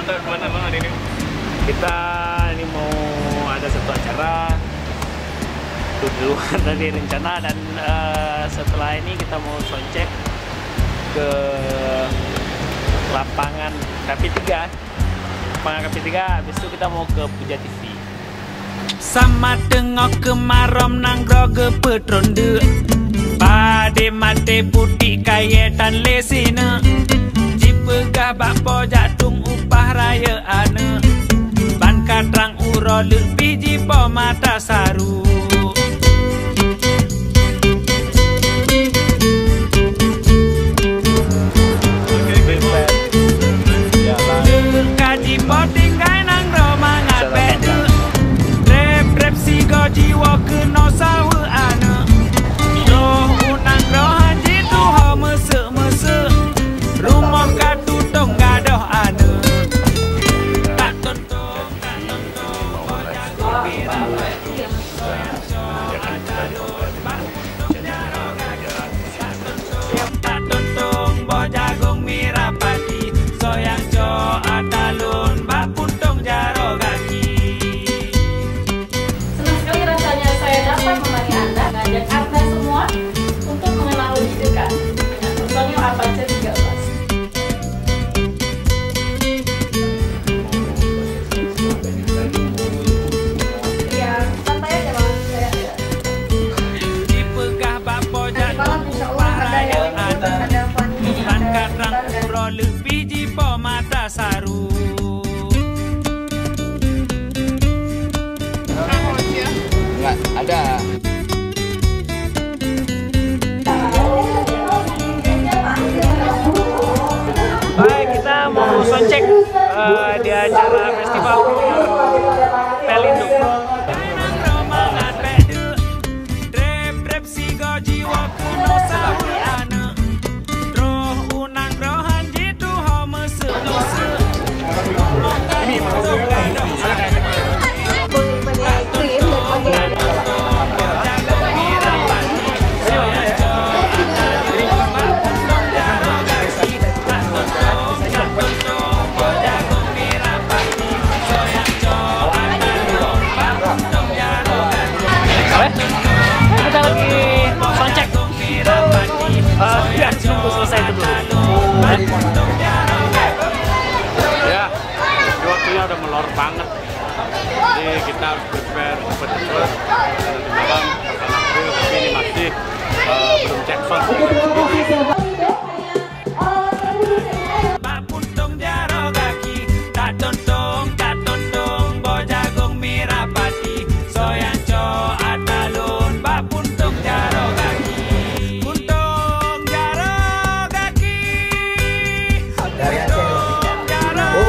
Atau kemana bang hari ini? Kita ini mau ada satu acara itu di luar dari rencana, dan setelah ini kita mau soundcheck ke lapangan KP3. Lapangan KP3, habis itu kita mau ke Puja TV. Sama tengok kemarom nang groge petronde Pade mate putih kaya tan lesina Jipegah bapo jatung upah raya ana Ban katrang uro lebih jipo mata saru Kaji poting kai nang romangat beda Rep sigo jiwa kena sawa ana Roh unang roh haji tuho mese-mese Rumah katutong gadoh ana Tak tontong Bojang gembira Tak tontong Bojang mirapati Soyang jo atalun Bak puntong jaro gaki dapat menemani Anda, mengajak Anda semua untuk mengenal lebih dekat dengan personil Apache 13. Ya, santai aja bang, saya ada. Dipegah bapo jatuh raya ada Bukan katrang uro lebih jipo mata saru Enggak, ada. Baik, kita mau soundcheck di acara festival Pelindo. Romangan beda Rep sigo jiwa kuno sawi ana Roh unang rohan jitu ho mese-mese Ini maksudnya Kita lagi soundcheck. Ya, nunggu selesai itu dulu. Ya, waktunya udah melor banget. Jadi kita harus prepare cepet-cepet. Nanti malam 8 April, tapi ini masih belum cek sound. Bak puntong jaro gaki Tak tontong Bojagong mirapati Soyang co atalun Bak puntong jaro gaki Puntong jaro gaki Puntong jaro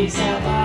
Sabah